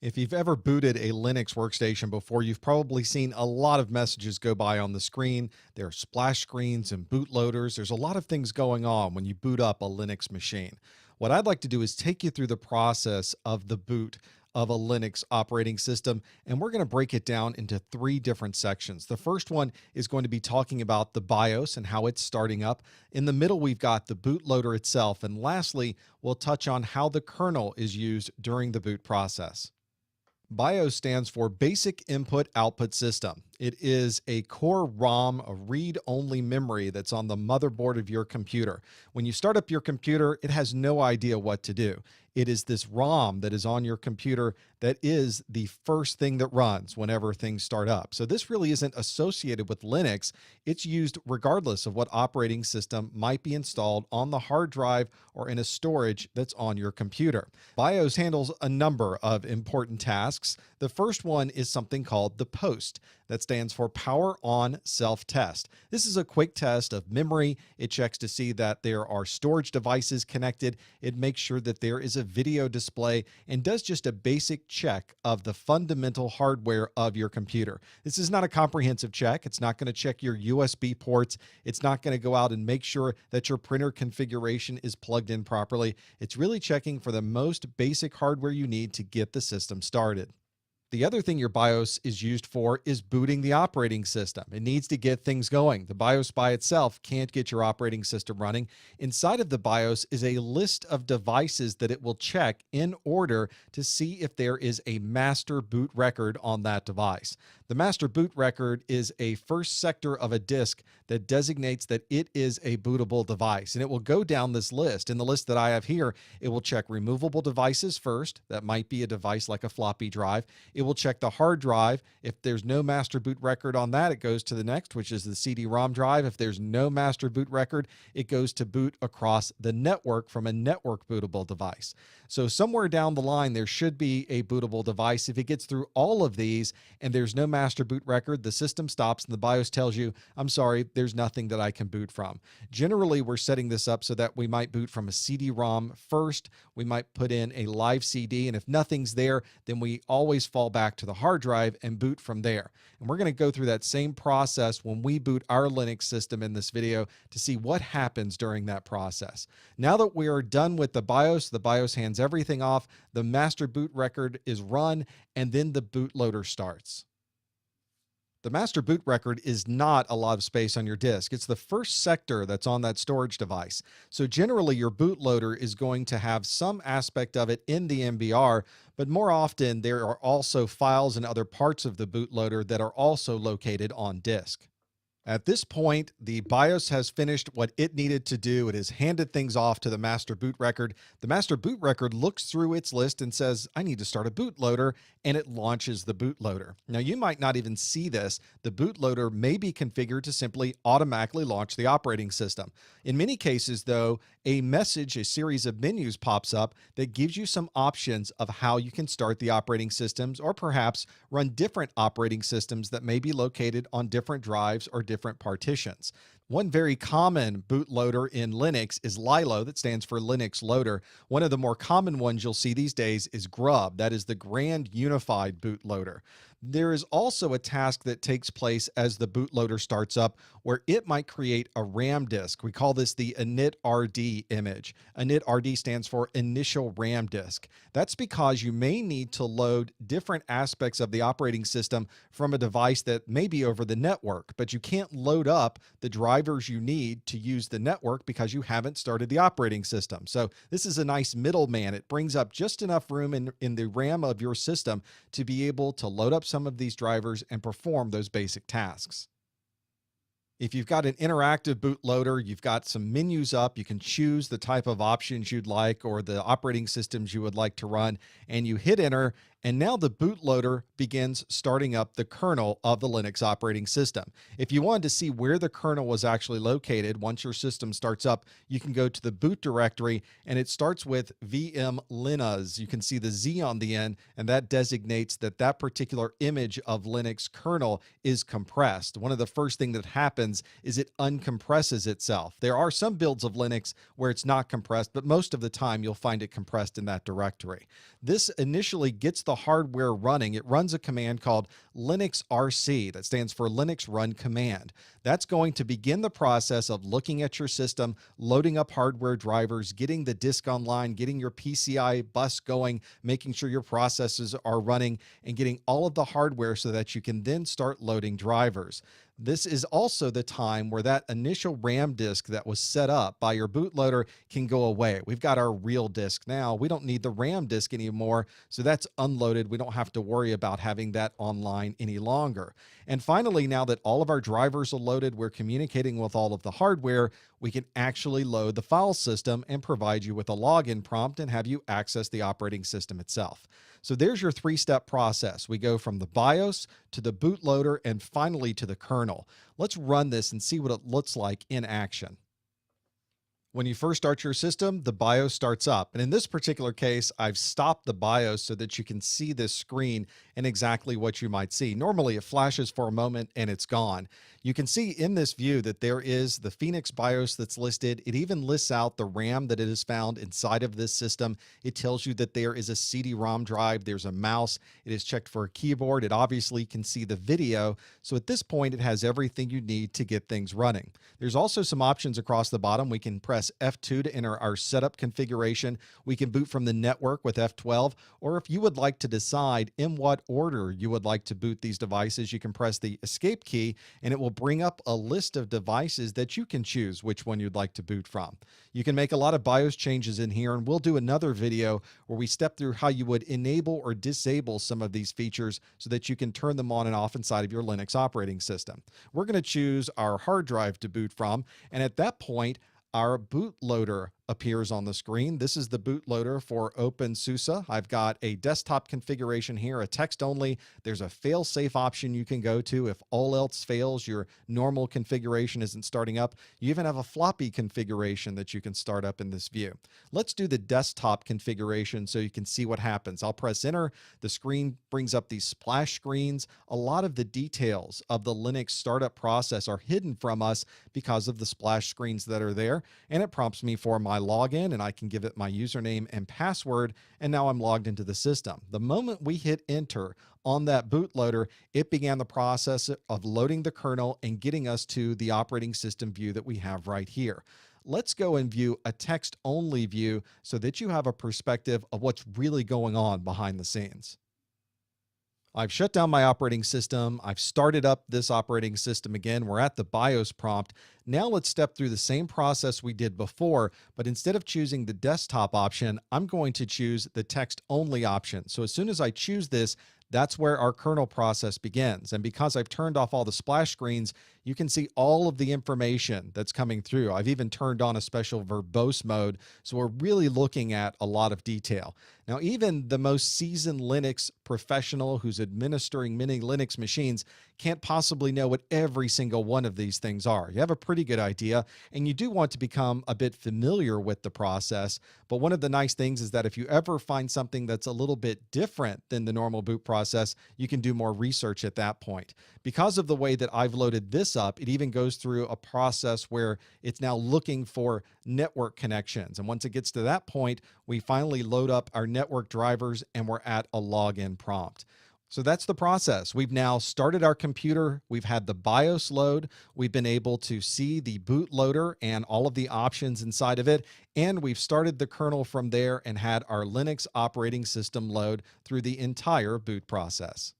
If you've ever booted a Linux workstation before, you've probably seen a lot of messages go by on the screen. There are splash screens and bootloaders. There's a lot of things going on when you boot up a Linux machine. What I'd like to do is take you through the process of the boot of a Linux operating system, and we're going to break it down into three different sections. The first one is going to be talking about the BIOS and how it's starting up. In the middle, we've got the bootloader itself. And lastly, we'll touch on how the kernel is used during the boot process. BIOS stands for Basic Input Output System. It is a core ROM, a read-only memory that's on the motherboard of your computer. When you start up your computer, it has no idea what to do. It is this ROM that is on your computer that is the first thing that runs whenever things start up. So this really isn't associated with Linux. It's used regardless of what operating system might be installed on the hard drive or in a storage that's on your computer. BIOS handles a number of important tasks. The first one is something called the POST. That stands for Power On Self-Test. This is a quick test of memory. It checks to see that there are storage devices connected. It makes sure that there is a video display and does just a basic check of the fundamental hardware of your computer. This is not a comprehensive check. It's not going to check your USB ports. It's not going to go out and make sure that your printer configuration is plugged in properly. It's really checking for the most basic hardware you need to get the system started. The other thing your BIOS is used for is booting the operating system. It needs to get things going. The BIOS by itself can't get your operating system running. Inside of the BIOS is a list of devices that it will check in order to see if there is a master boot record on that device. The master boot record is a first sector of a disk that designates that it is a bootable device. And it will go down this list. In the list that I have here, it will check removable devices first. That might be a device like a floppy drive. It will check the hard drive. If there's no master boot record on that, it goes to the next, which is the CD-ROM drive. If there's no master boot record, it goes to boot across the network from a network bootable device. So somewhere down the line, there should be a bootable device. If it gets through all of these and there's no master boot record, the system stops and the BIOS tells you, I'm sorry, there's nothing that I can boot from. Generally, we're setting this up so that we might boot from a CD-ROM first. We might put in a live CD, and if nothing's there, then we always fall back to the hard drive and boot from there. And we're going to go through that same process when we boot our Linux system in this video to see what happens during that process. Now that we are done with the BIOS hands everything off, the master boot record is run, and then the bootloader starts. The master boot record is not a lot of space on your disk. It's the first sector that's on that storage device. So generally, your bootloader is going to have some aspect of it in the MBR, but more often there are also files and other parts of the bootloader that are also located on disk. At this point, the BIOS has finished what it needed to do. It has handed things off to the master boot record. The master boot record looks through its list and says, I need to start a bootloader, and it launches the bootloader. Now, you might not even see this. The bootloader may be configured to simply automatically launch the operating system. In many cases, though, a series of menus pops up that gives you some options of how you can start the operating systems or perhaps run different operating systems that may be located on different drives or different partitions. One very common bootloader in Linux is Lilo, that stands for Linux Loader. One of the more common ones you'll see these days is Grub. That is the Grand Unified Bootloader. There is also a task that takes place as the bootloader starts up where it might create a RAM disk. We call this the init-rd image. Init-rd stands for Initial RAM Disk. That's because you may need to load different aspects of the operating system from a device that may be over the network, but you can't load up the drivers you need to use the network because you haven't started the operating system. So this is a nice middleman. It brings up just enough room in the RAM of your system to be able to load up some of these drivers and perform those basic tasks. If you've got an interactive bootloader, you've got some menus up, you can choose the type of options you'd like or the operating systems you would like to run, and you hit enter, and now the bootloader begins starting up the kernel of the Linux operating system. If you wanted to see where the kernel was actually located, once your system starts up, you can go to the boot directory, and it starts with vmlinuz. You can see the Z on the end, and that designates that that particular image of Linux kernel is compressed. One of the first things that happens is it uncompresses itself. There are some builds of Linux where it's not compressed, but most of the time you'll find it compressed in that directory. This initially gets the hardware running, it runs a command called Linux RC. That stands for Linux Run Command. That's going to begin the process of looking at your system, loading up hardware drivers, getting the disk online, getting your PCI bus going, making sure your processes are running, and getting all of the hardware so that you can then start loading drivers. This is also the time where that initial RAM disk that was set up by your bootloader can go away. We've got our real disk now. We don't need the RAM disk anymore, so that's unloaded. We don't have to worry about having that online any longer. And finally, now that all of our drivers are loaded, we're communicating with all of the hardware, we can actually load the file system and provide you with a login prompt and have you access the operating system itself. So there's your three-step process. We go from the BIOS to the bootloader and finally to the kernel. Let's run this and see what it looks like in action. When you first start your system, the BIOS starts up. And in this particular case, I've stopped the BIOS so that you can see this screen and exactly what you might see. Normally, it flashes for a moment and it's gone. You can see in this view that there is the Phoenix BIOS that's listed. It even lists out the RAM that it is found inside of this system. It tells you that there is a CD-ROM drive. There's a mouse. It is checked for a keyboard. It obviously can see the video. So at this point, it has everything you need to get things running. There's also some options across the bottom. We can press F2 to enter our setup configuration. We can boot from the network with F12, or if you would like to decide in what order you would like to boot these devices, you can press the escape key and it will bring up a list of devices that you can choose which one you'd like to boot from. You can make a lot of BIOS changes in here, and we'll do another video where we step through how you would enable or disable some of these features so that you can turn them on and off inside of your Linux operating system. We're going to choose our hard drive to boot from, and at that point, our bootloader appears on the screen. This is the bootloader for OpenSUSE. I've got a desktop configuration here, a text only. There's a fail-safe option you can go to if all else fails, your normal configuration isn't starting up. You even have a floppy configuration that you can start up in this view. Let's do the desktop configuration so you can see what happens. I'll press enter. The screen brings up these splash screens. A lot of the details of the Linux startup process are hidden from us because of the splash screens that are there, and it prompts me for my login, and I can give it my username and password, and now I'm logged into the system. The moment we hit enter on that bootloader, it began the process of loading the kernel and getting us to the operating system view that we have right here. Let's go and view a text-only view so that you have a perspective of what's really going on behind the scenes. I've shut down my operating system. I've started up this operating system again. We're at the BIOS prompt. Now let's step through the same process we did before, but instead of choosing the desktop option, I'm going to choose the text only option. So as soon as I choose this, that's where our kernel process begins. And because I've turned off all the splash screens, you can see all of the information that's coming through. I've even turned on a special verbose mode, so we're really looking at a lot of detail. Now, even the most seasoned Linux professional who's administering many Linux machines can't possibly know what every single one of these things are. You have a pretty good idea, and you do want to become a bit familiar with the process. But one of the nice things is that if you ever find something that's a little bit different than the normal boot process, you can do more research at that point. Because of the way that I've loaded this up, it even goes through a process where it's now looking for network connections. And once it gets to that point, we finally load up our network drivers and we're at a login prompt. So that's the process. We've now started our computer. We've had the BIOS load. We've been able to see the bootloader and all of the options inside of it. And we've started the kernel from there and had our Linux operating system load through the entire boot process.